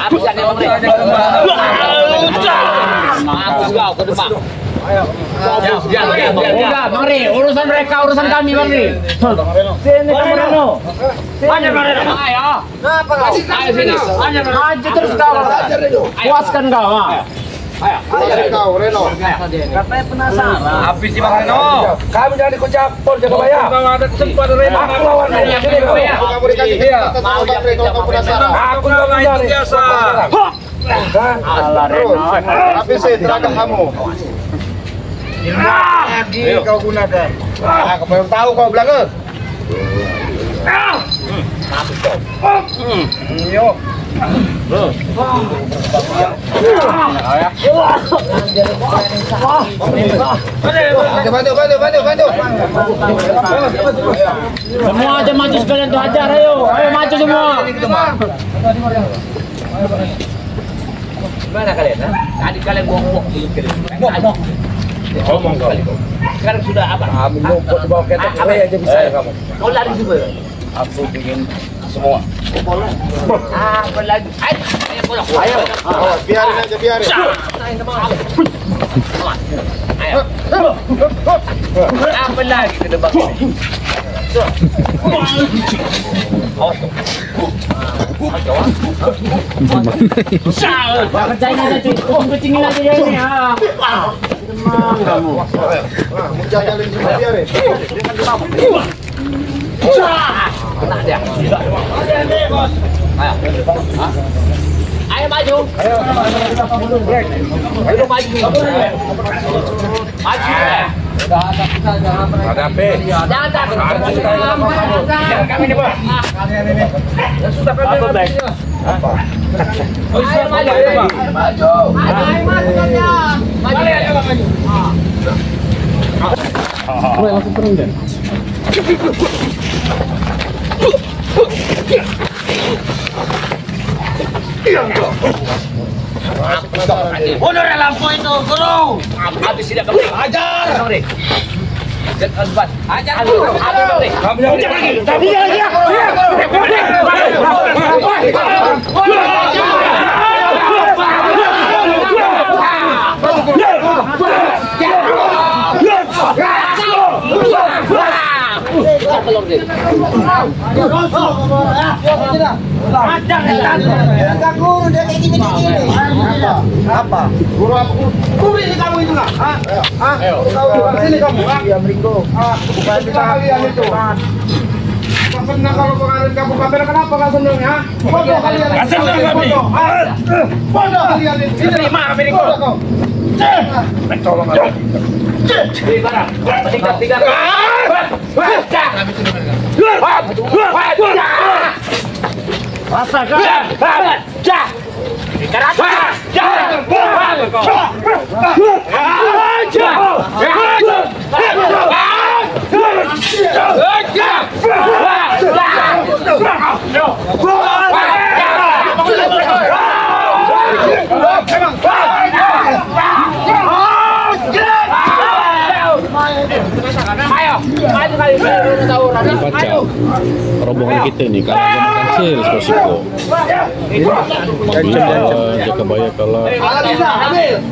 Habis kan emang mereka. Aku kau ke depan. Enggak, Bang Ri, urusan mereka, urusan kami, Bang Ri. Sini kamu Rano. Ayo Bang Ri. Ayo. Kenapa kau? Ayo sini. Maju terus kau. Puaskan kau. Ayo. Ayo kau, Reno. Katanya penasaran. Habis si Bang Reno. Kami jangan dikucap, Pol Jagabaya. Kalau ada tempat Reno. Aku lawan Reno. Sini kamu dikasih kesempatan sama Bang Reno kalau penasaran. Aku lawan itu biasa. Alah Reno. Habis tenaga kamu. Lagi kau gunakan. Kau belum tahu kau bilang Yo. Bantu. Semua aja maju sekalian tuh hajar, ayo maju semua. Gimana kalian? Tadi kalian buang-buang ngomong kali kau. Sekarang sudah apa? Kami mau bawa ketek aja bisa kamu. Mau lari juga. Aku bikin semua. Apa lagi? Ayo bola. Ayo. Biarin aja biarin. Ayo. Apa lagi ke depan ini? Awas tuh. Kerjain aja cuy, kucingin aja ya ini ya. Demam kamu. Kamu jajalin semua biarin. Kena dia. Ayo maju. Ayo maju. Maju. Ada apa? Jangan takut. Kami ini bos. Ya sudah kami. Apa? Ayo maju. Maju. Maju. Ayo maju. Gue langsung turun deh. Mundur lampu itu, guru. Habis tidak penting. Ajar. Ajar. Apa? Guru apa? Guru ini kamu itu nggak? Sini kamu. Ya Meringo. Bukan kalian itu. Senang kalau pengaruh kamu kamera, kenapa nggak senang ya? Bodoh kalian. Nggak senang kami. Bodoh kalian itu. Terima Meringo. Tolong aja. Di mana? Tiga. Baca rombongan kita nih kalau ada makan serius resiko. Jagabaya kalah.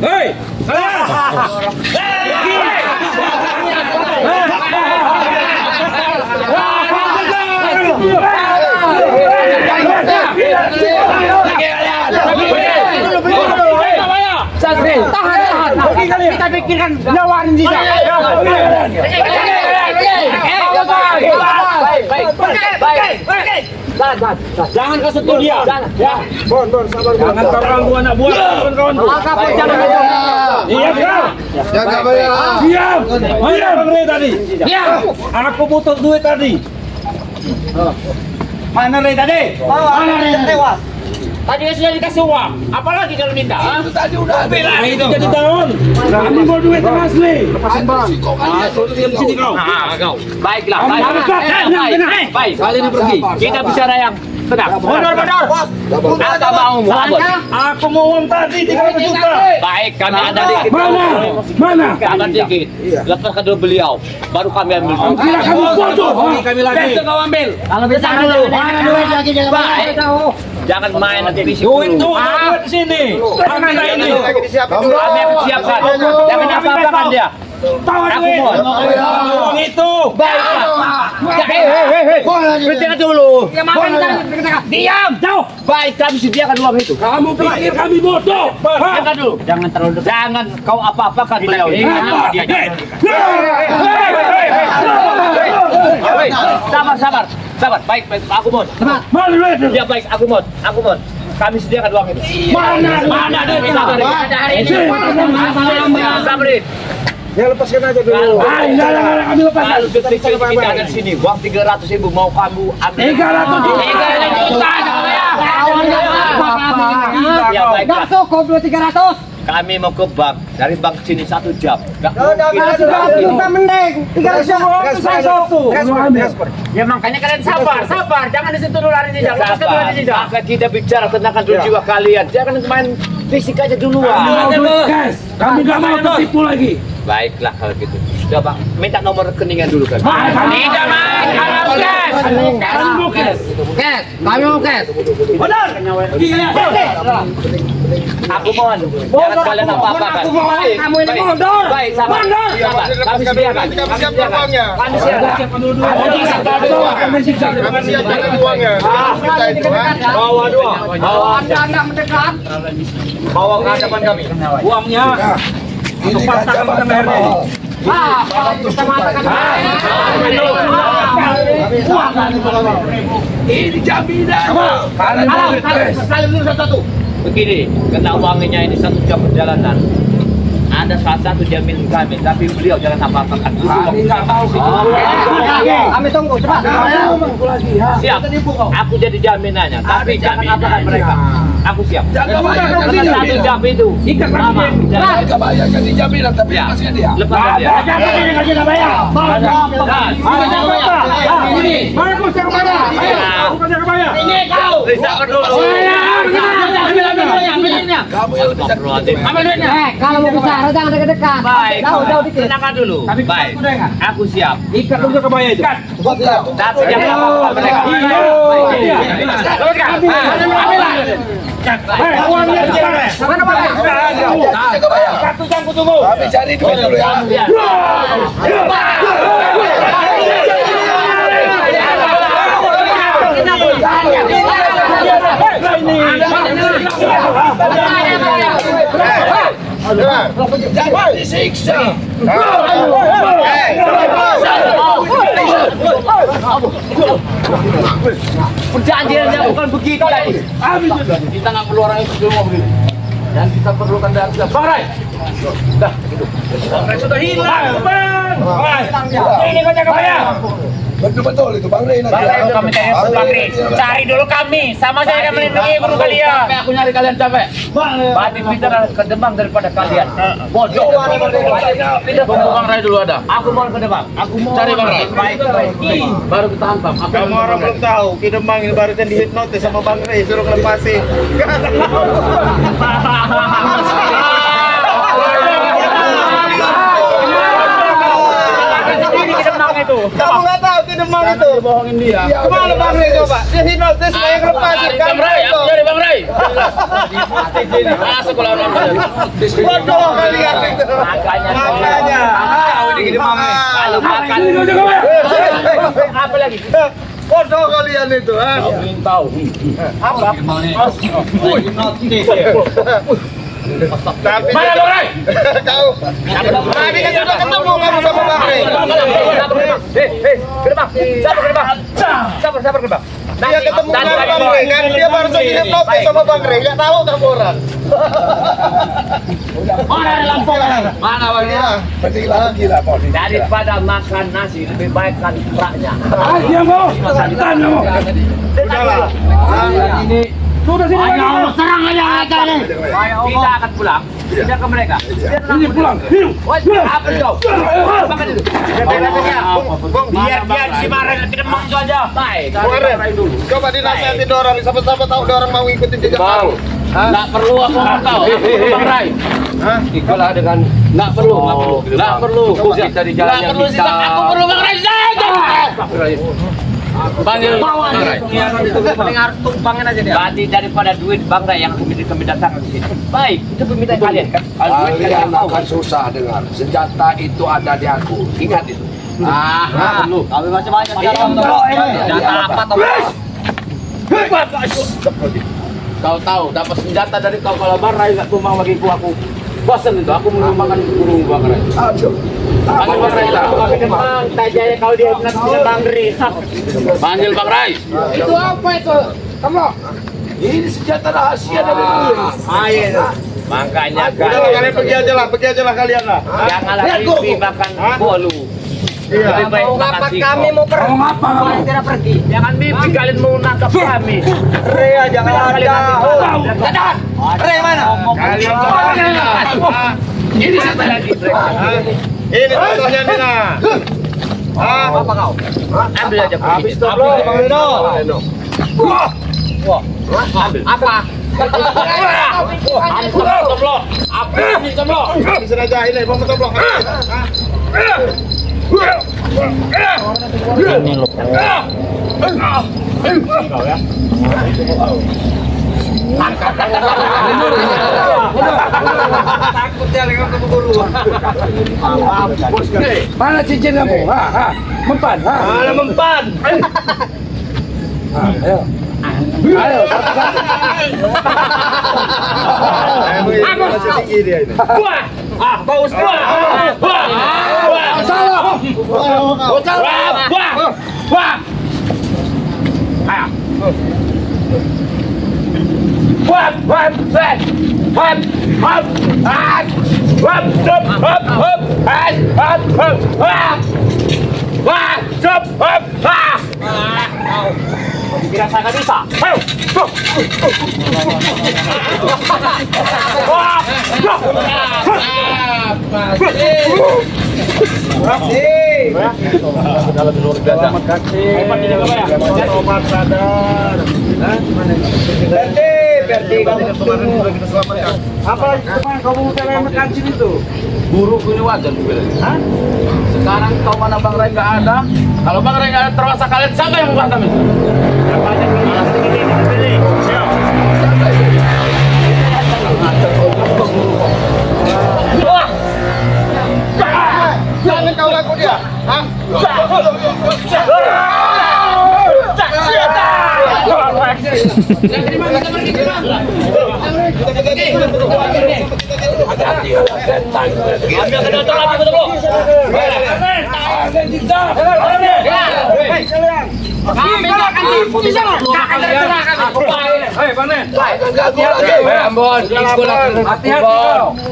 Hei, tahan. Kita pikirkan lawan dia. Baik. Jangan kau sentuh dia. Ya. Bon, sabar. Jangan kau ganggu anak buah. Jangan. Iya. Jagabaya. Diam. Mana Bang Rey tadi? Diam. Aku butuh duit tadi. Mana Rey tadi? Mana Rey tewas? Tadi sudah dikasih uang, apalagi kalau minta? Itu tadi udah bilang itu jadi tahun. Kami mau duit yang asli. Lepasin bang. Diam sini kau. Kau. Baiklah. Baik. Kalian pergi. Kita bicara yang tenang. Mundur. Apa mau Muhammad? Aku mau uang tadi 300 juta. Baik, kami ada dikit. Mana? Kami dikit. Lepaskan dulu beliau, baru kami ambil. Kira kamu bodoh. Kami lagi. Besok kau ambil. Kalau bisa dulu. Mana duit lagi jangan baik. Jangan main nanti fisik. Duit tuh, duit di sini. Kamera ini. Kami akan siapkan. Jangan apa-apakan dia. Aku mau. Itu. Berhenti dulu. Diam. Jauh. Baik, kami sediakan uang itu. Kamu pikir kami bodoh? Jangan dulu. Jangan terlalu dekat. Jangan kau apa-apakan beliau. Sabar. Baik. Aku mau. Ya baik, aku mau. Kami sediakan uang itu. Mana? Sabrin. Ya lepaskan aja dulu. Jangan kami lepaskan. Kalau detik kita ada di sini, uang 300.000 mau kamu ambil. 300 juta. Ya baik. Nggak cukup 300. Kami mau ke bank, dari bank ke sini 1 jam. Nggak Kita mending 300. Ya makanya kalian sabar. Jangan di situ dulu lari jejak. Maka kita bicara tentang dulu jiwa kalian. Jangan main fisik aja duluan. Kami nggak mau tertipu lagi. Baiklah kalau gitu. Sudah Bang, minta nomor rekeningan dulu kan. Tidak main, kalau cash. Kami mau cash. Benar. Aku mohon. Jangan kalian apa-apa kan. Kamu ini mundur. Baik, sabar. Kami sediakan. Kami siapkan. Bawa dua. Anda mendekat. Bawa ke hadapan kami. Uangnya. Untuk patahkan kita bayarnya. Ini jaminan. Begini, kena uangnya ini 1 jam perjalanan. Ada salah satu jaminan kami, tapi beliau jangan apa-apakan. Kami nggak mau. Kami tunggu cepat. Siap. Aku jadi jaminannya, tapi jangan apakan mereka. Aku siap. Jaga bayar. Karena 1 jam itu. Ikat lama. Jaga bayar kan dijaminan tapi Ya. lepaskan dia. Lepas dia. Ini kau. Sabar dulu. Kamu yang lebih sakit. Ambil duitnya. Kalau mau bicara jangan dekat-dekat. Baik. Jauh dikit. Tenangkan dulu. Baik. Aku siap. Ikat dulu ke bayar itu. Tapi jangan apa-apa mereka. Uangnya cepat. Mana Pak? Jaga bayar. 1 jam ku tunggu. Kami cari duit dulu ya. Jangan disiksa. Perjanjiannya bukan begitu lagi. Kita nggak perlu orang itu semua begitu. Dan kita perlukan dana. Bang Rai. Dah, gitu. Bang Rai sudah hilang, Bang. Ini kau jaga bayar. Betul itu Bang Rey. Bang Rai, kami Bang Rai. Cari dulu kami. Sama saya yang melindungi guru kalian. Capek aku nyari kalian capek. Batin kita ke Demang daripada kalian. Bodoh. Kita tunggu Bang Rai dulu ada. Aku mau ke Demang. Aku mau cari Bang Rai. Baik. Baru kita hantam. Kamu orang belum tahu, Ki Demang ini barusan dihipnotis sama Bang Ray, suruh ngelepasin. Kamu nggak tahu Ki Demang itu. Bohongin dia. Kemana Bang Ray coba? Dia hipnotis supaya ngelepasin. Bang Ray, aku cari Bang Ray. Masuk kalau nonton. Bodoh kalian itu. Makanya. Ini Ki Demang nih. Kalau makan. Apa lagi? Bodoh kalian itu, ha? Tahu. Apa? Tapi Mana Bang Ray? kau. Tadi kan sudah ketemu kamu sama Bang Ray. Sabar, Bang. Dia ketemu dengan Bang Ray kan, dia barusan dihipnotis sama Bang Ray. Nggak tahu kamu orang. Mana ada lampu? Mana Bang? Penting lagi lah Pon. Daripada makan nasi lebih baik kan praknya. Dia mau. Tanya mau. Udahlah. Ini sudah sini lagi. Serang aja kali. Kita akan pulang. Tidak ke mereka. Ini pulang. Apa kau? Makan itu. Biar si Maren tidak mau aja. Baik. Coba dinasihatin orang, siapa tahu orang mau ikutin jejak kamu. Nggak perlu aku tahu. Bang Ray. Ikulah dengan nggak perlu. Kita di jalan yang bisa. Aku perlu Bang Ray. Panggil Bawa Bang Ray. Mending harus tumpangin aja dia. Berarti daripada duit Bang Ray yang kami datang di sini. Baik, itu permintaan kalian kan. Kalau duit kalian Kalian mau. akan susah dengar. Senjata itu ada di aku. Ingat itu. Kami masih banyak senjata apa toh? Kau tahu dapat senjata dari kau kalau Bang Ray enggak tumbang bagiku aku. Bosan itu aku menumbangkan burung Bang Ray. Aduh. Panggil Bang Ray lah. Memang tajaya kau dia benar Bang Ray. Panggil Bang Ray. Itu apa itu? Kamu. Ini senjata rahasia dari dulu. Makanya Kalian pergi aja lah kalian lah. jangan lagi makan bolu. Lebih baik Mau makan ngapa singkong. kami mau pergi? Kalian tidak pergi. Jangan mimpi kalian mau nangkap kami. Rea jangan ada. Dadah. Rea mana? Kalian Ini satu lagi. ini contohnya Nina. Apa kau? Ambil aja. Habis itu bro. Apa? Apa ini toblok? Bisa aja ini bom toblok. Mana cincin kamu? Mempan. Mana mempan? Ayo. Baus Kira saya nggak bisa. Ayo. Apalagi kemarin kamu menekan sini tuh. Buruk ini wajar juga. Sekarang kau mana Bang Ray nggak ada. Kalau Bang Ray nggak ada terpaksa kalian siapa yang membantu itu? Jangan kau laku dia.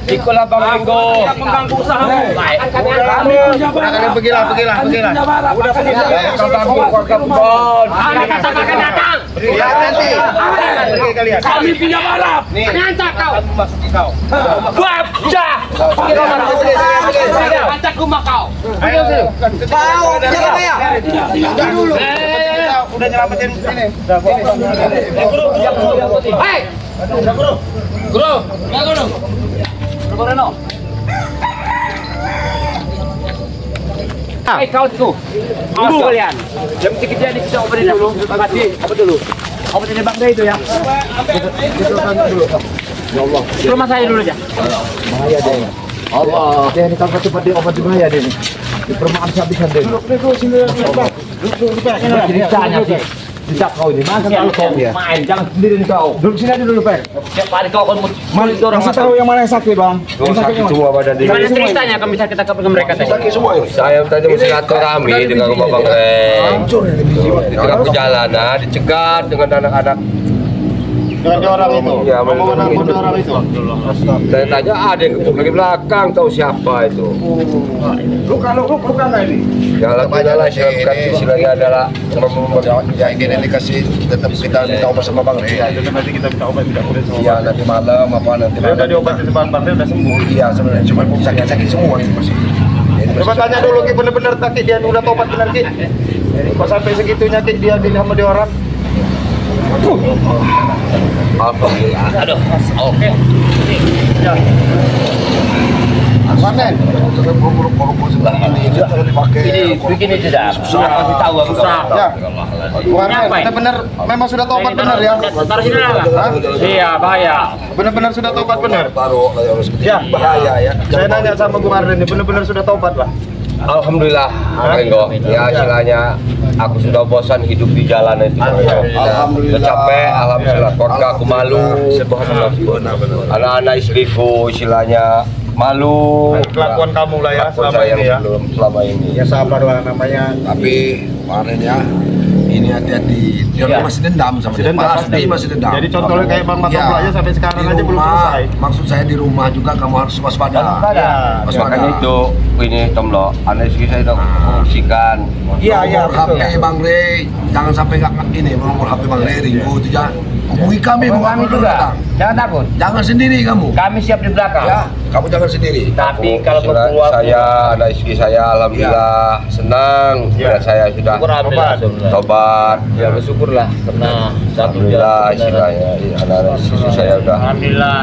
Ikulah Bang Ringo. Mengganggu usahamu. Pergilah. Udah pergi. Kalian. Kami pinjam balap. Ngancak kau. Babja. Ngancak rumah kau. Kau jangan ya. Dulu. Udah nyelamatin ini. Hei. Guru. Ya guru. Guru Reno. Hei kau tuh. Dulu kalian. Jam 3 kejadian kita operin dulu. Makasih. Apa dulu? Operin Bang Ray itu ya. Ya Allah. Ke rumah saya dulu aja. Bahaya deh. Allah. Dia ini kalau cepat dia obat bahaya deh. Di perumahan habis-habisan deh. Duduk sini. Ceritanya sih. Tidak kau ini, masa kalau kau ya? Main, jangan sendiri kau. Duduk sini aja dulu, Pak. Setiap hari kau akan orang Masih tahu yang mana yang sakit, Bang? Yang sakit semua badan dia. Gimana ceritanya kami bisa kita ke mereka tadi? Sakit semua ini. Saya tadi bersilaturahmi dengan rumah Bang Ray. Di tengah perjalanan dicegat dengan anak-anak. Dengan orang itu. Ya, orang itu. Saya tanya ada yang ketuk lagi belakang, tahu siapa itu? Luka nggak ini? Yang lakukan lah silakan istilahnya adalah Ya ini nanti kasih tetap kita minta obat sama Bang Ray. Jadi nanti kita minta obat tidak boleh sama. Iya nanti malam apa nanti Dia udah diobatin depan Bang Ray udah sembuh. Iya sebenarnya cuma sakit semua ini masih. Coba tanya dulu Ki, bener-bener sakit dia udah tobat bener Ki. Kok sampai segitunya Ki dia sama dia orang? alhamdulillah. Aduh, oke. Panen. Ini begini sudah. Sudah kasih tahu aku. Ya. Panen. Benar-benar memang sudah tobat benar ya. Taruh sini lah. Iya, bahaya. Benar-benar sudah tobat benar. Ya, bahaya ya. Saya nanya sama Bung Arden ini benar-benar sudah tobat, Pak. Alhamdulillah, Renggo. Ya istilahnya aku sudah bosan hidup di jalan itu. Alhamdulillah. Capek, alhamdulillah. Keluarga aku malu. Anak-anak istriku istilahnya malu. Kelakuan kamu lah ya Kelakuan selama saya ini ya. belum selama ini. Ya sabarlah namanya. Tapi kemarin ya, ini hati-hati. Dia masih dendam sama dia. Pasti masih dendam. Jadi contohnya kayak Bang Matobla aja sampai sekarang Di aja belum rumah, selesai. maksud saya di rumah juga kamu harus waspada. Ya. Makanya itu ini Tomlo, anak istri saya udah fungsikan. Iya, Nomor HP Bang Rey, jangan sampai nggak ini nomor HP Bang Rey Ringo itu jangan. Hubungi kami, Kami juga. Jangan takut. Jangan sendiri kamu. Kami siap di belakang. Ya, kamu jangan sendiri. Tapi kalau berkeluar Saya, anak istri saya alhamdulillah senang karena saya sudah tobat. Ya bersyukurlah karena Alhamdulillah istilahnya anak istri saya udah. Alhamdulillah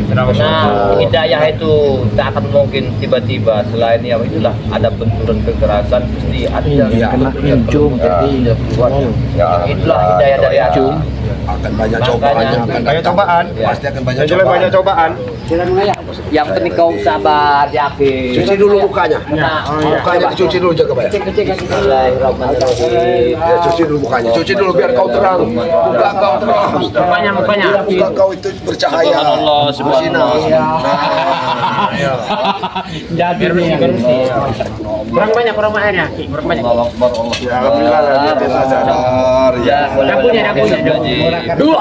karena hidayah itu tak akan mungkin tiba-tiba. Selain ya itulah ada benturan kekerasan pasti ada kena pincung jadi Ya, itulah hidayah dari Allah. Akan banyak cobaan yang akan Banyak datang. cobaan. Pasti akan banyak Yang jelas cobaan. banyak cobaan. Yang penting kau sabar, yakin. Cuci dulu mukanya. iya. Mukanya dicuci dulu jaga bayar. Bismillahirrahmanirrahim. Ya, cuci dulu mukanya. Cuci dulu biar kau terang. Muka kau terang. Mukanya. Muka kau itu bercahaya. Subhanallah, subhanallah. Bersinar. Ya. Jadi kurang banyak airnya. Kurang banyak. Ya alhamdulillah lah dia biasa sadar. Ya, Dapurnya. Dua.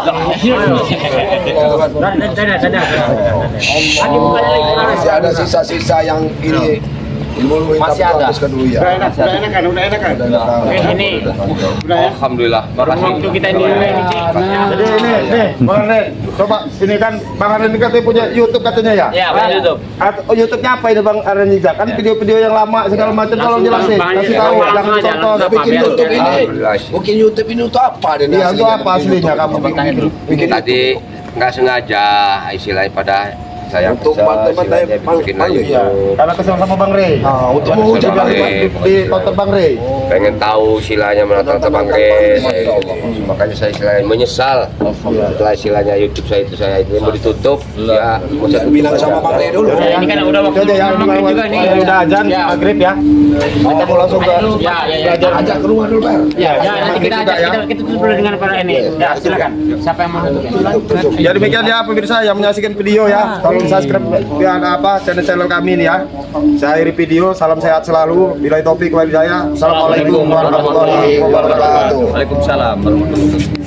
Masih ada sisa-sisa yang ini. Masih ada. Dulu ya. Udah enakan. Ini Alhamdulillah. Makasih. waktu kita ini Cik. Jadi ini, Bang Arden, coba ini kan Bang Arden ini katanya punya YouTube katanya ya? Ya, punya YouTube. YouTube-nya apa ini Bang Arden Iza? Kan video-video yang lama segala macam tolong jelasin, Bang, kasih ini tahu, langsung jangan aja, ditonton. langsung Bikin Biar- YouTube ini. Alhamdulillah. Bikin YouTube ini untuk apa? Dan Iya, itu aslinya apa bikin aslinya YouTube? kamu bikin? Bikin Tadi nggak sengaja istilahnya pada saya Untuk kesel, pantai-pantai istilahnya bikin Bang, lagi. Iya, karena kesel sama Bang Rey. Ah, untuk Bang menguji Bang Rey. Di tonton Bang Rey. Pengen tahu istilahnya menonton Bang Rey. Makanya saya istilahnya menyesal setelah istilahnya YouTube saya itu mau ditutup. Ya, mau saya Jangan bilang sama Bang Rey dulu. Ya, ini kan udah waktu Udah ya, maghrib juga nih. udah azan Ya. maghrib ya. Kita mau langsung ke Ya. belajar. Ajak ke rumah dulu, Pak. Ya, nanti kita ajak kita tutup dulu dengan para ini. Ya, silakan. Siapa yang mau tutup? Ya demikian ya pemirsa yang menyaksikan video ya. Tolong subscribe biar apa channel kami ini ya. Saya akhiri video, salam sehat selalu. Bila topik wal hidayah. Assalamualaikum warahmatullahi wabarakatuh. Waalaikumsalam warahmatullahi wabarakatuh.